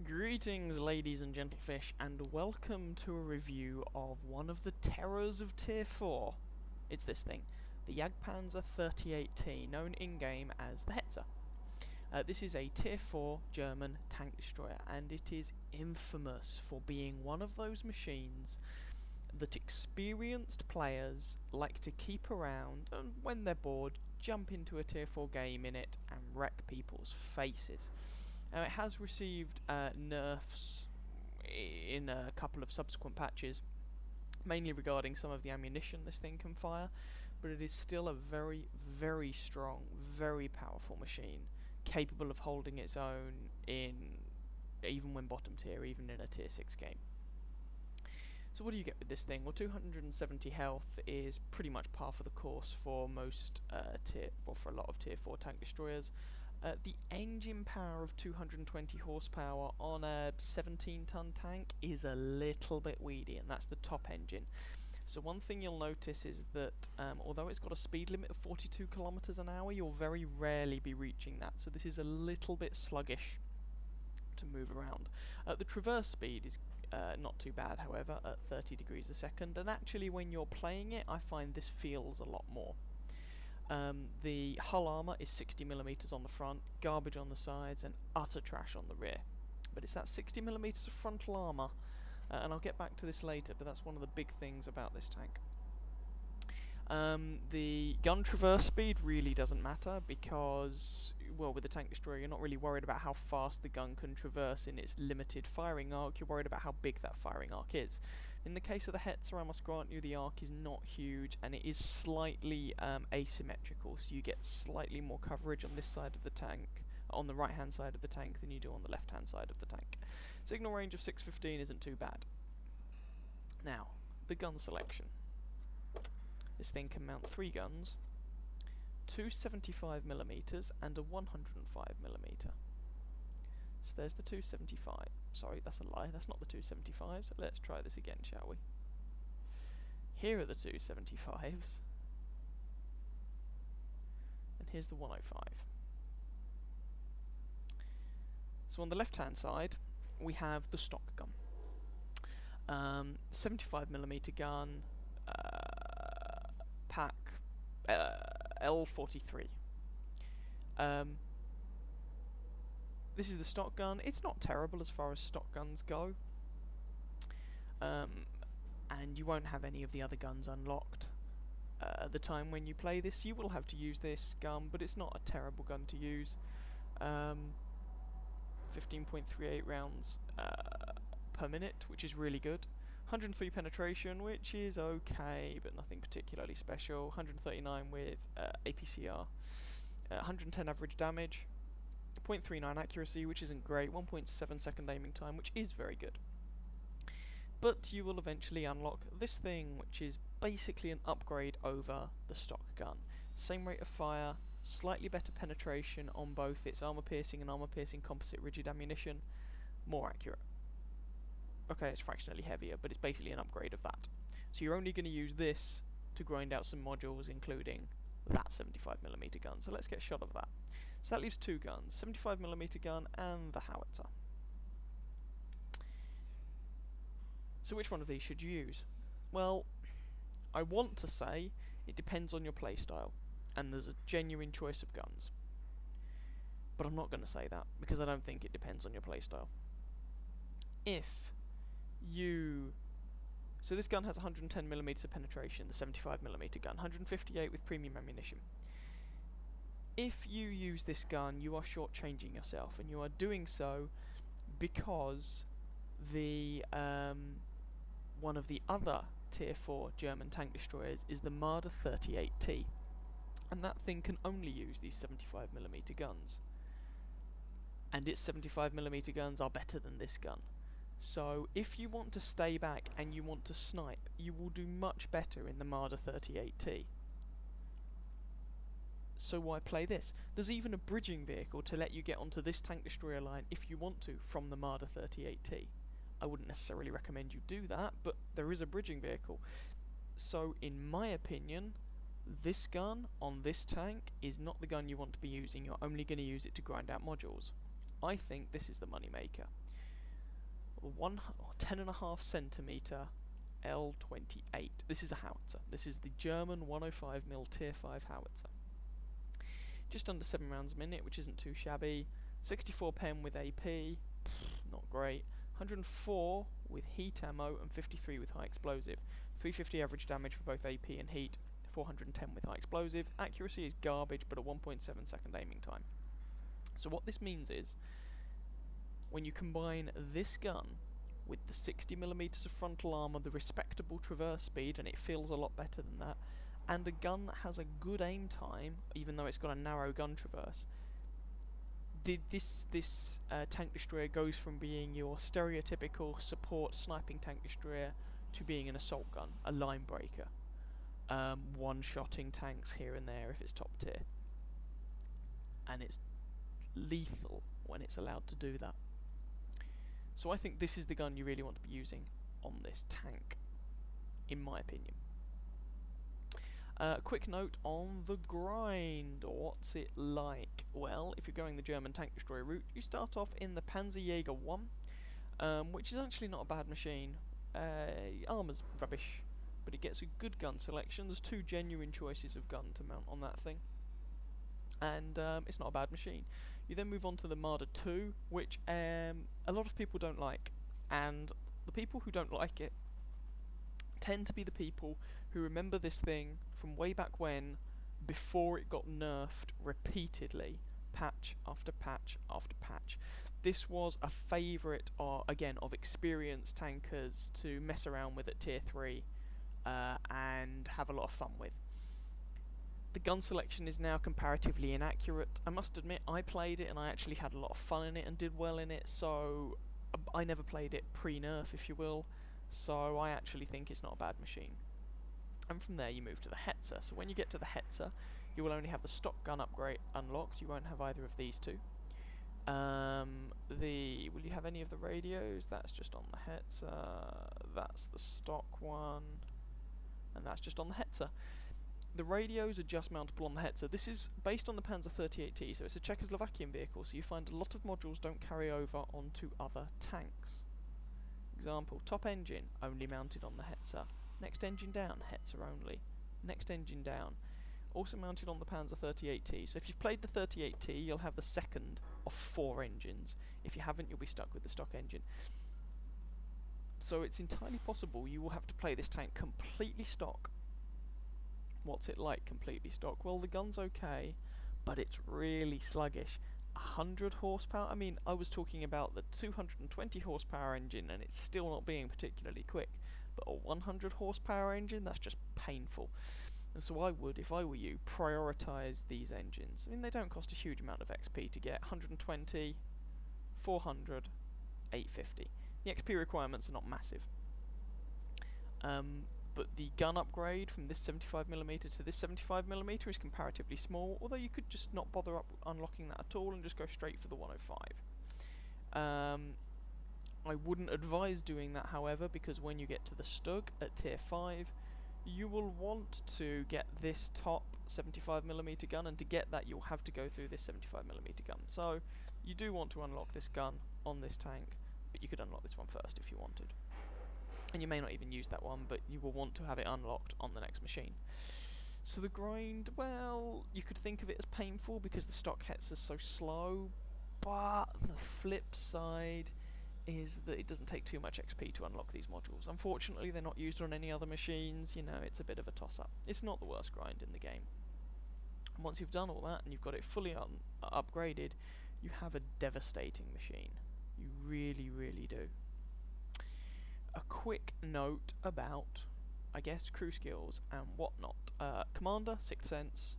Greetings, ladies and gentlefish, and welcome to a review of one of the terrors of Tier 4. It's this thing, the Jagdpanzer 38T, known in-game as the Hetzer. This is a Tier 4 German tank destroyer, and it is infamous for being one of those machines that experienced players like to keep around, and when they're bored, jump into a Tier 4 game in it and wreck people's faces. It has received nerfs in a couple of subsequent patches, mainly regarding some of the ammunition this thing can fire, but it is still a very, very strong, very powerful machine, capable of holding its own in even when bottom tier, even in a tier 6 game. So what do you get with this thing? Well, 270 health is pretty much par for the course for most for a lot of tier 4 tank destroyers. The engine power of 220 horsepower on a 17-ton tank is a little bit weedy, and that's the top engine. So one thing you'll notice is that although it's got a speed limit of 42 kilometers an hour, you'll very rarely be reaching that. So this is a little bit sluggish to move around. The traverse speed is not too bad, however, at 30 degrees a second, and actually when you're playing it, I find this feels a lot more. The hull armour is 60mm on the front, garbage on the sides, and utter trash on the rear. But it's that 60mm of frontal armour, and I'll get back to this later, but that's one of the big things about this tank. The gun traverse speed really doesn't matter because, well, with the tank destroyer you're not really worried about how fast the gun can traverse in its limited firing arc, you're worried about how big that firing arc is. In the case of the Hetzer, I must grant you, the arc is not huge and it is slightly asymmetrical, so you get slightly more coverage on this side of the tank, on the right hand side of the tank, than you do on the left hand side of the tank. Signal range of 615 isn't too bad. Now, the gun selection. This thing can mount 3 guns, 2 75mm and a 105mm. So there's the 275. Sorry, that's a lie, that's not the 275s. Let's try this again, shall we? Here are the 275s. And here's the 105. So on the left hand side, we have the stock gun. 75mm gun, pack L43. This is the stock gun. It's not terrible as far as stock guns go, and you won't have any of the other guns unlocked at the time when you play this. You will have to use this gun, but it's not a terrible gun to use. 15.38 rounds per minute, which is really good. 103 penetration, which is okay, but nothing particularly special. 139 with APCR. 110 average damage. 0.39 accuracy, which isn't great. 1.7 second aiming time, which is very good. But you will eventually unlock this thing, which is basically an upgrade over the stock gun. Same rate of fire, slightly better penetration on both its armor-piercing and armor-piercing composite rigid ammunition. More accurate. Okay, it's fractionally heavier, but it's basically an upgrade of that. So you're only going to use this to grind out some modules, including that 75mm gun. So let's get a shot of that. So that leaves 2 guns, 75mm gun and the howitzer. So which one of these should you use? Well, I want to say it depends on your playstyle, and there's a genuine choice of guns. But I'm not going to say that, because I don't think it depends on your playstyle. So this gun has 110mm of penetration, the 75mm gun, 158 with premium ammunition. If you use this gun, you are shortchanging yourself, and you are doing so because the one of the other Tier 4 German tank destroyers is the Marder 38T, and that thing can only use these 75mm guns. And its 75mm guns are better than this gun. So if you want to stay back and you want to snipe, you will do much better in the Marder 38T. So why play this? There's even a bridging vehicle to let you get onto this tank destroyer line if you want to from the Marder 38T. I wouldn't necessarily recommend you do that, but there is a bridging vehicle. So in my opinion, this gun on this tank is not the gun you want to be using. You're only going to use it to grind out modules. I think this is the moneymaker. 10.5 centimeter L28. This is a howitzer. This is the German 105mm Tier 5 howitzer. Just under 7 rounds a minute, which isn't too shabby. 64 pen with AP, not great. 104 with heat ammo and 53 with high explosive. 350 average damage for both AP and heat. 410 with high explosive. Accuracy is garbage, but a 1.7 second aiming time. So what this means is, when you combine this gun with the 60mm of frontal armour, the respectable traverse speed, and it feels a lot better than that, and a gun that has a good aim time, even though it's got a narrow gun traverse, this tank destroyer goes from being your stereotypical support sniping tank destroyer to being an assault gun, a line breaker, one-shotting tanks here and there if it's top tier, and it's lethal when it's allowed to do that. So I think this is the gun you really want to be using on this tank, in my opinion. Quick note on the grind. What's it like? Well, if you're going the German tank destroyer route, you start off in the Panzerjäger 1, which is actually not a bad machine. Armour's rubbish, but it gets a good gun selection. There's 2 genuine choices of gun to mount on that thing, and it's not a bad machine. You then move on to the Marder 2, which a lot of people don't like, and the people who don't like it tend to be the people who remember this thing from way back when, before it got nerfed repeatedly, patch after patch after patch. This was a favourite, again, of experienced tankers to mess around with at tier 3 and have a lot of fun with. The gun selection is now comparatively inaccurate. I must admit, I played it and I actually had a lot of fun in it and did well in it, so I never played it pre-nerf, if you will, so I actually think it's not a bad machine. And from there you move to the Hetzer. So when you get to the Hetzer, you will only have the stock gun upgrade unlocked. You won't have either of these two. Will you have any of the radios? That's just on the Hetzer. That's the stock one, and that's just on the Hetzer. The radios are just mountable on the Hetzer. This is based on the Panzer 38T, so it's a Czechoslovakian vehicle, so you find a lot of modules don't carry over onto other tanks. Example, top engine, only mounted on the Hetzer. Next engine down, Hetzer only. Next engine down, also mounted on the Panzer 38T. So if you've played the 38T, you'll have the second of 4 engines. If you haven't, you'll be stuck with the stock engine. So it's entirely possible you will have to play this tank completely stock. What's it like completely stock? Well, the gun's okay, but it's really sluggish. 100 horsepower? I mean, I was talking about the 220 horsepower engine and it's still not being particularly quick. But a 100 horsepower engine, that's just painful. And so I would, if I were you, prioritise these engines. I mean, they don't cost a huge amount of XP to get. 120, 400, 850. The XP requirements are not massive. But the gun upgrade from this 75mm to this 75mm is comparatively small, although you could just not bother unlocking that at all and just go straight for the 105. I wouldn't advise doing that, however, because when you get to the Stug at tier 5, you will want to get this top 75mm gun, and to get that you'll have to go through this 75mm gun. So you do want to unlock this gun on this tank, but you could unlock this one first if you wanted. And you may not even use that one, but you will want to have it unlocked on the next machine. So the grind, well, you could think of it as painful because the stock Hetzer is so slow, but the flip side is that it doesn't take too much XP to unlock these modules. Unfortunately, they're not used on any other machines, you know, it's a bit of a toss-up. It's not the worst grind in the game. And once you've done all that and you've got it fully upgraded, you have a devastating machine. You really, really do. A quick note about, I guess, crew skills and whatnot. Commander, 6th Sense.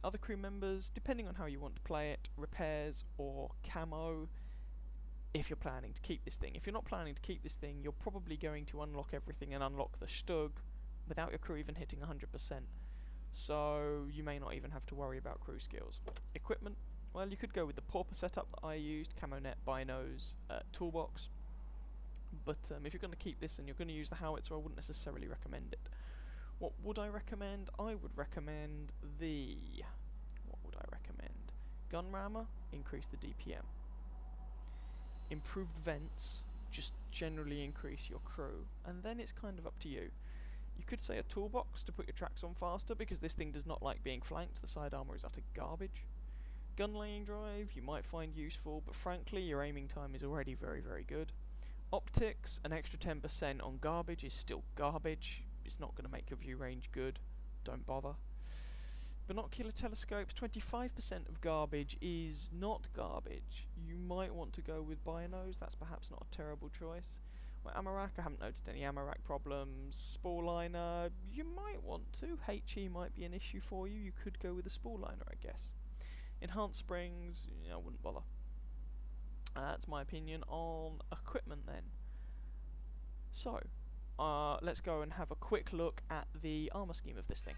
Other crew members, depending on how you want to play it, repairs or camo, if you're planning to keep this thing. If you're not planning to keep this thing, you're probably going to unlock everything and unlock the Stug without your crew even hitting 100%. So you may not even have to worry about crew skills. Equipment, well, you could go with the Pauper setup that I used, camo net, binos, toolbox. But if you're going to keep this and you're going to use the howitzer, I wouldn't necessarily recommend it. What would I recommend? I would recommend the... What would I recommend? Gun rammer, increase the DPM. Improved vents, just generally increase your crew, and then it's kind of up to you. You could say a toolbox to put your tracks on faster, because this thing does not like being flanked. The side armour is utter garbage. Gun laying drive you might find useful, but frankly your aiming time is already very, very good. Optics, an extra 10% on garbage is still garbage. It's not going to make your view range good. Don't bother. Binocular telescopes, 25% of garbage is not garbage. You might want to go with binos, that's perhaps not a terrible choice. Well, ammo rack, I haven't noticed any ammo rack problems. Spool liner, you might want to. HE might be an issue for you. You could go with a spool liner, I guess. Enhanced springs, I wouldn't bother. That's my opinion on equipment then. So, let's go and have a quick look at the armour scheme of this thing.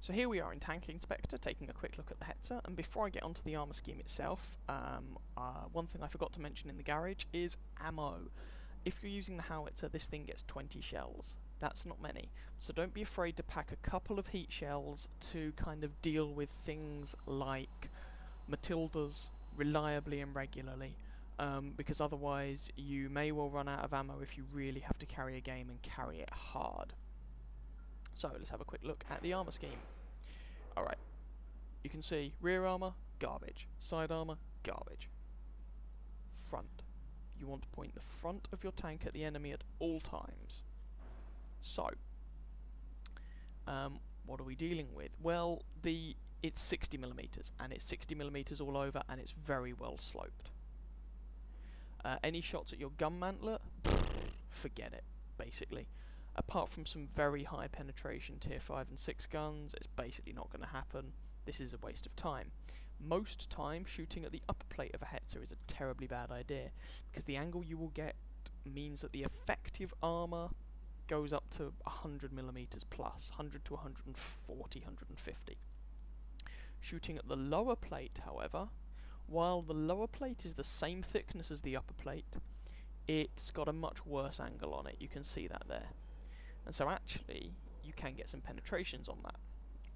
So here we are in Tank Inspector, taking a quick look at the Hetzer, and before I get onto the armour scheme itself, one thing I forgot to mention in the garage is ammo. If you're using the howitzer, this thing gets 20 shells. That's not many, so don't be afraid to pack a couple of heat shells to kind of deal with things like Matildas reliably and regularly, because otherwise you may well run out of ammo if you really have to carry a game and carry it hard. So let's have a quick look at the armour scheme. Alright, you can see rear armour, garbage. Side armour, garbage. Front. You want to point the front of your tank at the enemy at all times. So, what are we dealing with? Well, it's 60mm, and it's 60mm all over, and it's very well sloped. Any shots at your gun mantler, forget it, basically. Apart from some very high penetration tier 5 and 6 guns, it's basically not going to happen. This is a waste of time. Most time, shooting at the upper plate of a Hetzer is a terribly bad idea, because the angle you will get means that the effective armour goes up to 100mm plus, 100 to 140, 150. Shooting at the lower plate, however, while the lower plate is the same thickness as the upper plate, it's got a much worse angle on it. You can see that there. And so actually, you can get some penetrations on that.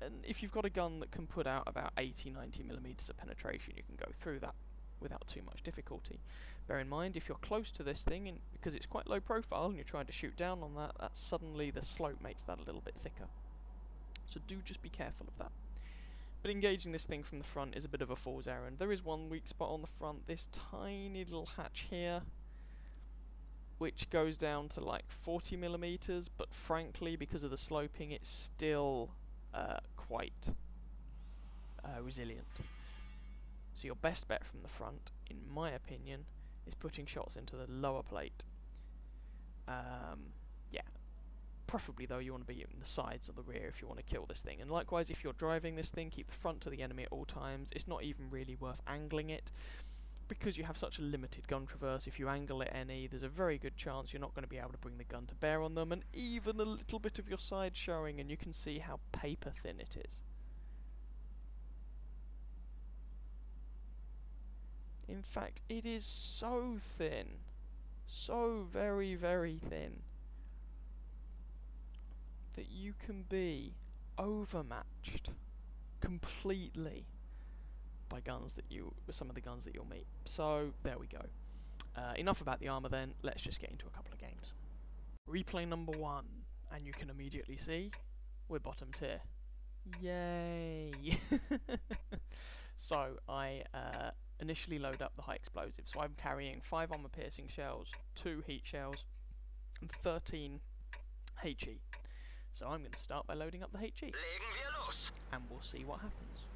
And if you've got a gun that can put out about 80-90mm of penetration, you can go through that without too much difficulty. Bear in mind, if you're close to this thing, and because it's quite low profile and you're trying to shoot down on that, suddenly the slope makes that a little bit thicker. So do just be careful of that. But engaging this thing from the front is a bit of a fool's errand. There is one weak spot on the front, this tiny little hatch here, which goes down to like 40mm, but frankly, because of the sloping, it's still quite resilient. So your best bet from the front, in my opinion, is putting shots into the lower plate. Yeah, preferably though you want to be in the sides or the rear if you want to kill this thing. And likewise, if you're driving this thing, keep the front to the enemy at all times. It's not even really worth angling it, because you have such a limited gun traverse. If you angle it any, there's a very good chance you're not going to be able to bring the gun to bear on them, and even a little bit of your side showing, and you can see how paper thin it is. In fact, it is so thin, so very, very thin, that you can be overmatched completely by some of the guns that you'll meet. So there we go. Enough about the armour then, let's just get into a couple of games. Replay number 1, and you can immediately see we're bottom tier. Yay! So I initially load up the high explosive, so I'm carrying 5 armour piercing shells, 2 heat shells, and 13 HE. So I'm going to start by loading up the HE, and we'll see what happens.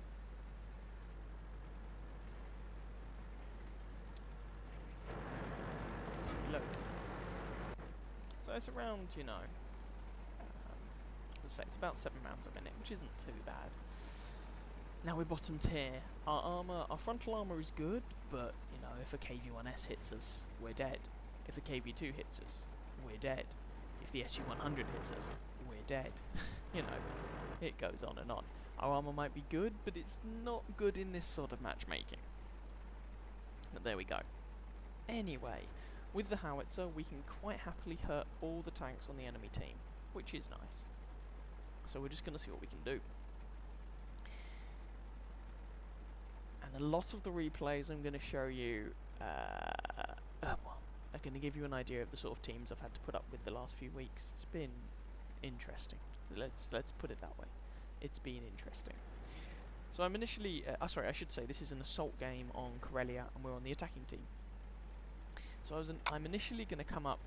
Loaded. So it's around, let's say it's about 7 rounds a minute, which isn't too bad. Now we're bottom tier. Our frontal armour is good, but, if a KV-1S hits us, we're dead. If a KV-2 hits us, we're dead. If the SU-100 hits us, we're dead. It goes on and on. Our armour might be good, but it's not good in this sort of matchmaking. But there we go. Anyway, with the howitzer, we can quite happily hurt all the tanks on the enemy team, which is nice. So we're just going to see what we can do. And a lot of the replays I'm going to show you, are going to give you an idea of the sort of teams I've had to put up with the last few weeks. It's been interesting. Let's put it that way. It's been interesting. So I'm initially, sorry, I should say this is an assault game on Corellia, and we're on the attacking team. So I'm initially going to come up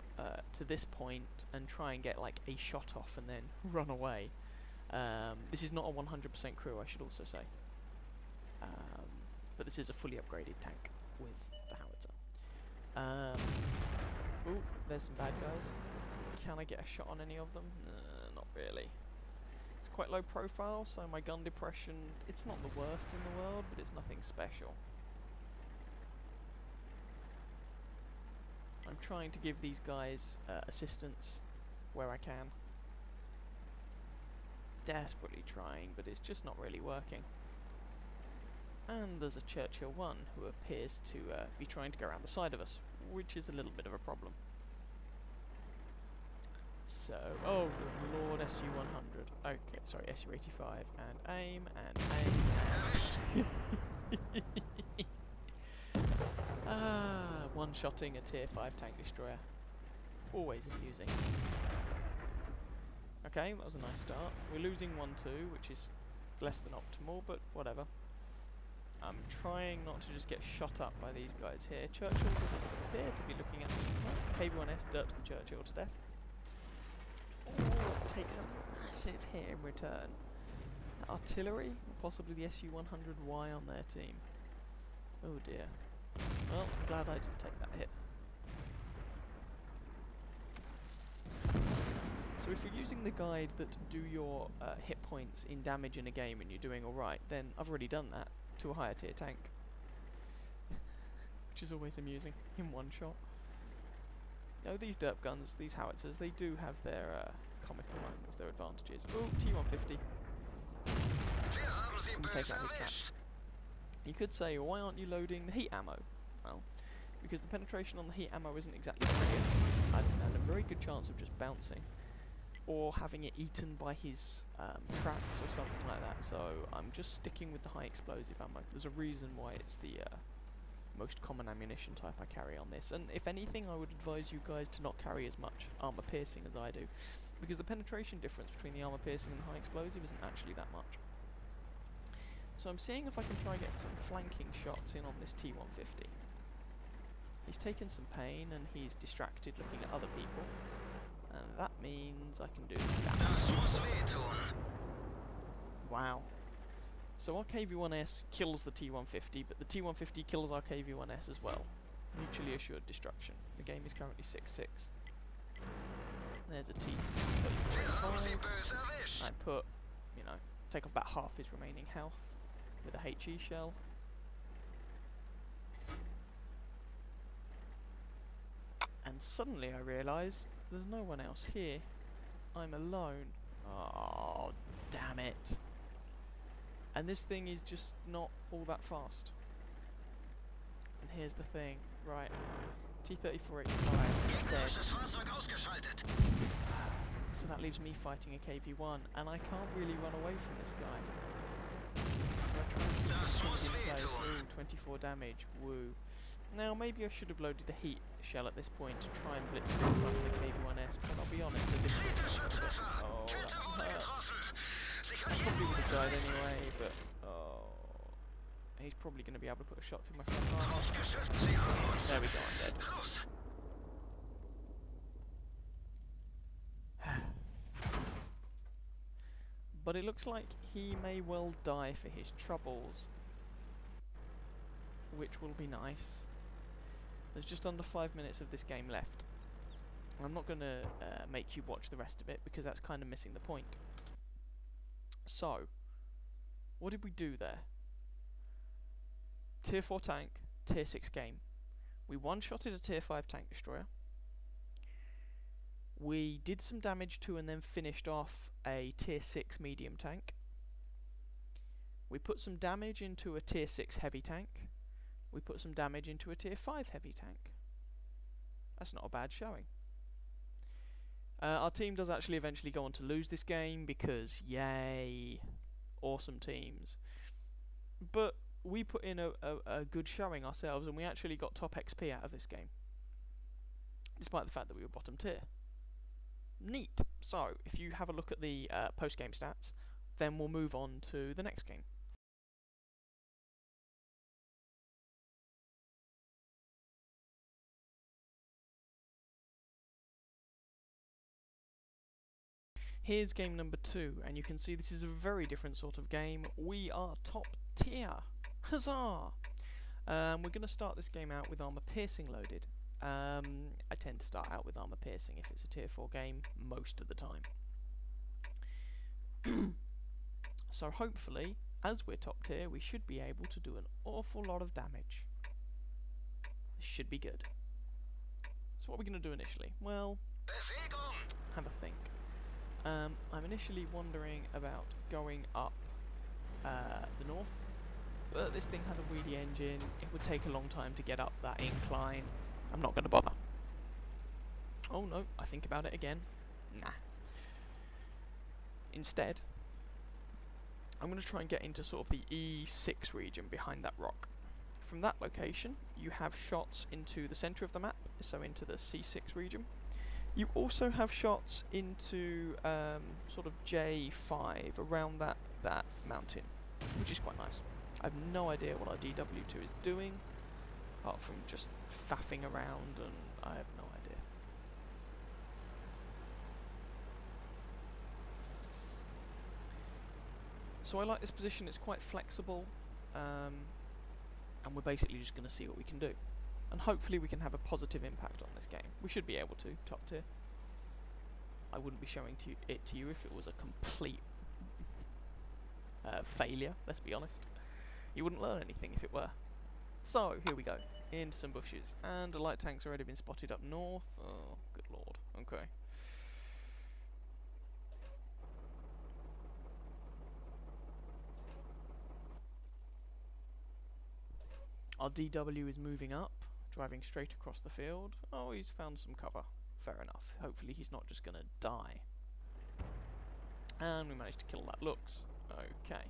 to this point and try and get like a shot off and then run away. This is not a 100% crew, I should also say. But this is a fully upgraded tank with the howitzer. Ooh, there's some bad guys. Can I get a shot on any of them? Not really. It's quite low profile, so my gun depression, it's not the worst in the world, but it's nothing special. I'm trying to give these guys assistance where I can. Desperately trying, but it's just not really working. And there's a Churchill 1 who appears to be trying to go around the side of us, which is a little bit of a problem. So, oh good lord, SU-100. Okay, sorry, SU-85, and aim, and one-shotting a tier 5 tank destroyer. Always amusing. Okay, that was a nice start. We're losing 1-2, which is less than optimal, but whatever. I'm trying not to just get shot up by these guys here. Churchill doesn't appear to be looking at me. Oh, KV-1S derps the Churchill to death. Oh, it takes a massive hit in return. That artillery, or possibly the SU-100Y on their team. Oh dear. Well, I'm glad I didn't take that hit. So if you're using the guide that do your hit points in damage in a game and you're doing alright, then I've already done that to a higher tier tank. Which is always amusing, in one shot. You know, these derp guns, these howitzers, they do have their comical moments, their advantages. Oh, T-150. And take out his chaps. You could say, why aren't you loading the heat ammo? Well, because the penetration on the heat ammo isn't exactly brilliant. I'd stand a very good chance of just bouncing, or having it eaten by his tracks or something like that, so I'm just sticking with the high explosive ammo. There's a reason why it's the most common ammunition type I carry on this, and if anything I would advise you guys to not carry as much armor piercing as I do, because the penetration difference between the armor piercing and the high explosive isn't actually that much. So I'm seeing if I can try and get some flanking shots in on this T-150. He's taken some pain and he's distracted looking at other people. And that means I can do that. Wow. So our KV-1S kills the T-150, but the T-150 kills our KV-1S as well. Mutually assured destruction. The game is currently 6-6. There's a T-34. I put, you know, take off about half his remaining health with a HE shell. And suddenly I realise there's no one else here. I'm alone. Oh, damn it. And this thing is just not all that fast. And here's the thing. Right. T-34-85 dead. So that leaves me fighting a KV-1, and I can't really run away from this guy. So I try and keep this in place. Ooh, 24 damage. Woo. Now, maybe I should have loaded the heat shell at this point to try and blitz the front of the KV-1S, but I'll be honest, I didn't. Oh, that hurt. I probably would have died anyway, but oh, he's probably going to be able to put a shot through my front arm. There we go, I'm dead. But it looks like he may well die for his troubles, which will be nice. There's just under 5 minutes of this game left. I'm not going to make you watch the rest of it, because that's kind of missing the point. So, what did we do there? Tier 4 tank, Tier 6 game. We one-shotted a Tier 5 tank destroyer. We did some damage to and then finished off a Tier 6 medium tank. We put some damage into a Tier 6 heavy tank. We put some damage into a Tier 5 heavy tank. That's not a bad showing. Our team does actually eventually go on to lose this game because, yay, awesome teams. But we put in a good showing ourselves, and we actually got top XP out of this game. despite the fact that we were bottom tier. Neat. So, if you have a look at the post-game stats, then we'll move on to the next game. Here's game number 2, and you can see this is a very different sort of game. We are top tier. Huzzah! We're going to start this game out with armour piercing loaded. I tend to start out with armour piercing if it's a tier 4 game most of the time. So hopefully, as we're top tier, we should be able to do an awful lot of damage. This should be good. So what are we going to do initially? Well, have a think. I'm initially wondering about going up the north, but this thing has a weedy engine. It would take a long time to get up that incline. I'm not going to bother. Oh no, I think about it again. Nah. Instead, I'm going to try and get into sort of the E6 region behind that rock. From that location, you have shots into the centre of the map, so into the C6 region. You also have shots into sort of J5 around that mountain, which is quite nice. I have no idea what our DW2 is doing, apart from just faffing around, and I have no idea. So I like this position, it's quite flexible, and we're basically just going to see what we can do. And hopefully we can have a positive impact on this game. We should be able to, top tier. I wouldn't be showing it to you if it was a complete failure, let's be honest. You wouldn't learn anything if it were. So, here we go. Into some bushes. And a light tank's already been spotted up north. Oh, good lord. Okay. Our DW is moving up, driving straight across the field. Oh, he's found some cover. Fair enough. Hopefully he's not just going to die. And we managed to kill that looks. Okay.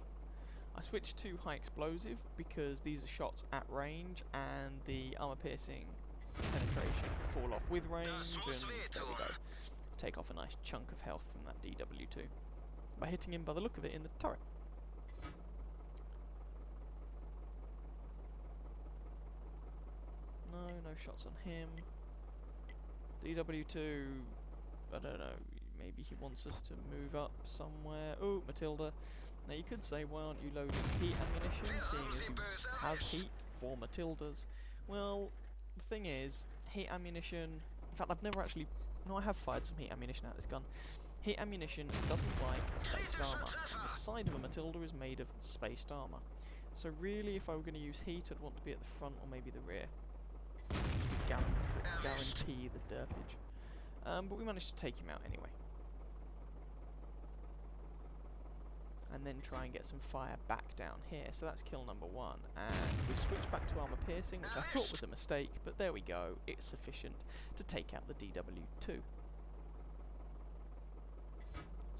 I switched to high explosive because these are shots at range and the armour piercing penetration fall off with range, and there we go. Take off a nice chunk of health from that DW2 by hitting him by the look of it in the turret. No shots on him. DW2, I don't know, maybe he wants us to move up somewhere. Oh, Matilda. Now you could say, why aren't you loading heat ammunition, seeing as you have heat for Matildas? Well, the thing is, heat ammunition, in fact I've never actually, no, I have fired some heat ammunition out of this gun. Heat ammunition doesn't like spaced armour, and the side of a Matilda is made of spaced armour. So really, if I were going to use heat, I'd want to be at the front or maybe the rear, just to guarantee the derpage. But we managed to take him out anyway. And then try and get some fire back down here. So that's kill number 1. And we've switched back to armour piercing, which I thought was a mistake, but there we go. It's sufficient to take out the DW2. There's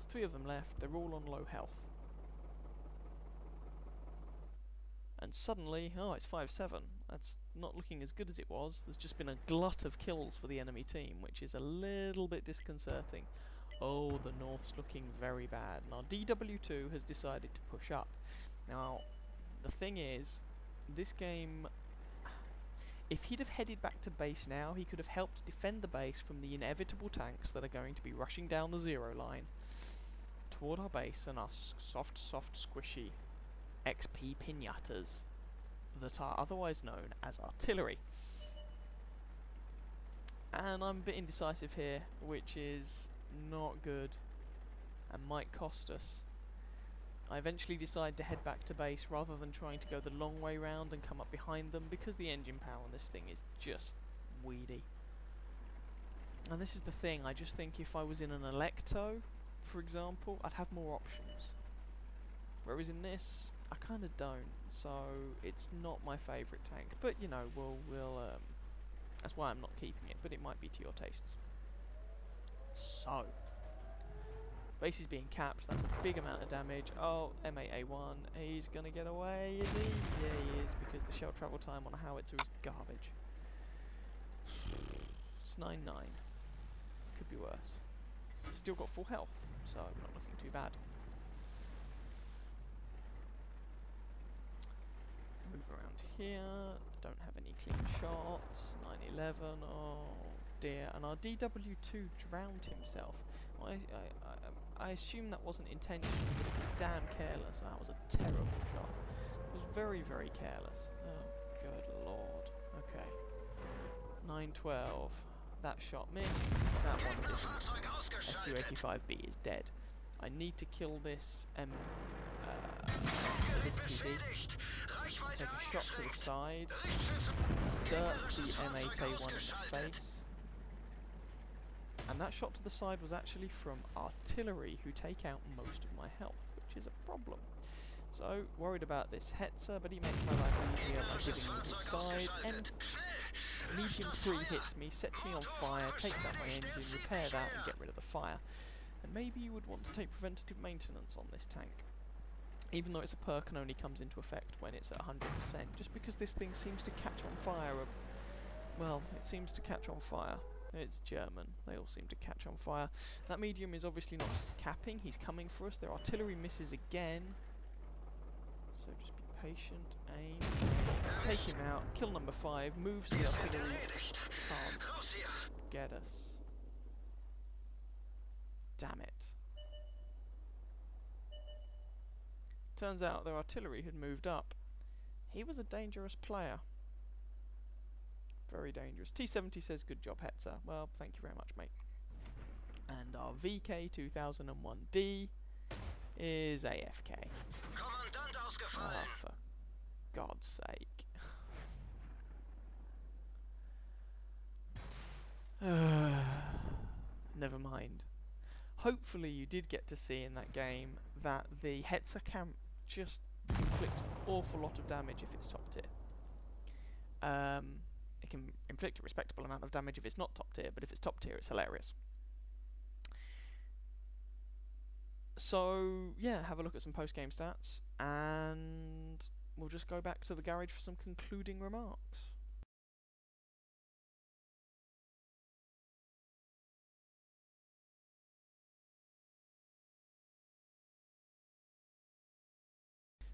3 of them left. They're all on low health. And suddenly, oh, it's 5-7. That's not looking as good as it was. There's just been a glut of kills for the enemy team, which is a little bit disconcerting. Oh, the North's looking very bad. Now, DW2 has decided to push up. Now, the thing is, this game, if he'd have headed back to base now, he could have helped defend the base from the inevitable tanks that are going to be rushing down the 0 line toward our base and our soft, squishy XP pinatas that are otherwise known as artillery. And I'm a bit indecisive here, which is not good and might cost us. I eventually decide to head back to base rather than trying to go the long way round and come up behind them, because the engine power on this thing is just weedy. And this is the thing, I just think if I was in an Electo, for example, I'd have more options. Whereas in this, I kind of don't, so it's not my favourite tank. But, you know, we'll that's why I'm not keeping it, but it might be to your tastes. So, base is being capped, that's a big amount of damage. Oh, M8A1, he's gonna get away, is he? Yeah, he is, because the shell travel time on a howitzer is garbage. It's 9-9. Could be worse. Still got full health, so not looking too bad. Move around here. Don't have any clean shots. 9-11. Oh dear. And our DW2 drowned himself. Well, I assume that wasn't intentional, but it was damn careless. That was a terrible shot. It was very, very careless. Oh, good lord. Okay. 9-12. That shot missed. That one didn't. SU-85B is dead. I need to kill this this TD. Take a shot to the side. Dirt the M8A1 in the face. And that shot to the side was actually from artillery, who take out most of my health, which is a problem. So, worried about this Hetzer, but he makes my life easier by giving me his side. And medium 3 hits me, sets me on fire, takes out my engine, repair that and get rid of the fire. And maybe you would want to take preventative maintenance on this tank. Even though it's a perk and only comes into effect when it's at 100%, just because this thing seems to catch on fire. Well, it seems to catch on fire. It's German. They all seem to catch on fire. That medium is obviously not capping. He's coming for us. Their artillery misses again. So just be patient. Aim. Take him out. Kill number 5. Moves the artillery. Can't get us. Damn it. Turns out their artillery had moved up. He was a dangerous player. Very dangerous. T70 says, good job, Hetzer. Well, thank you very much, mate. And our VK2001D is AFK. Oh, for God's sake. Never mind. Hopefully you did get to see in that game that the Hetzer can just inflict an awful lot of damage if it's top tier. It can inflict a respectable amount of damage if it's not top tier, but if it's top tier, it's hilarious. So, yeah, have a look at some post-game stats, and we'll just go back to the garage for some concluding remarks.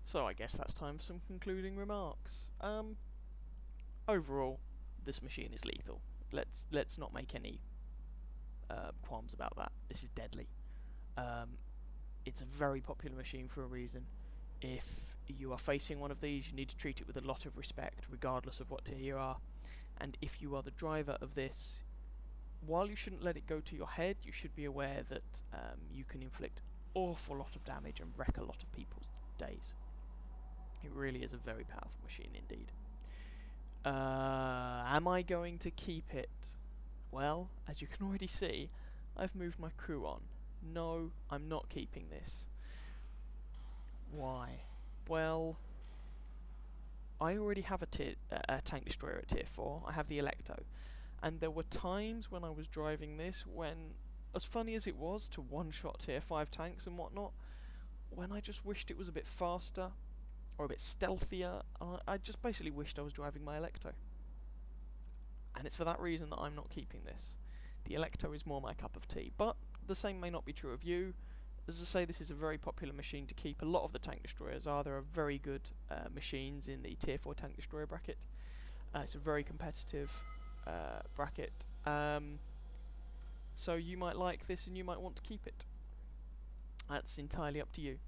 So I guess that's time for some concluding remarks. Overall, this machine is lethal. Let's not make any qualms about that. This is deadly. It's a very popular machine for a reason. If you are facing one of these, you need to treat it with a lot of respect, regardless of what tier you are. And if you are the driver of this, while you shouldn't let it go to your head, you should be aware that you can inflict an awful lot of damage and wreck a lot of people's days. It really is a very powerful machine indeed. Am I going to keep it? Well, as you can already see, I've moved my crew on. No, I'm not keeping this. Why? Well, I already have a tank destroyer at tier 4. I have the Electo. And there were times when I was driving this when, as funny as it was to one-shot tier 5 tanks and whatnot, when I just wished it was a bit faster or a bit stealthier, I just basically wished I was driving my Electo. And it's for that reason that I'm not keeping this. The Electo is more my cup of tea, but the same may not be true of you. As I say, this is a very popular machine to keep. A lot of the tank destroyers are. There are very good machines in the tier 4 tank destroyer bracket. It's a very competitive bracket. So you might like this and you might want to keep it. That's entirely up to you.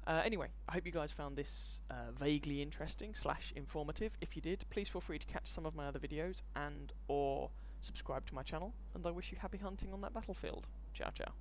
Anyway, I hope you guys found this vaguely interesting / informative. If you did, please feel free to catch some of my other videos and or subscribe to my channel, and I wish you happy hunting on that battlefield. Ciao ciao.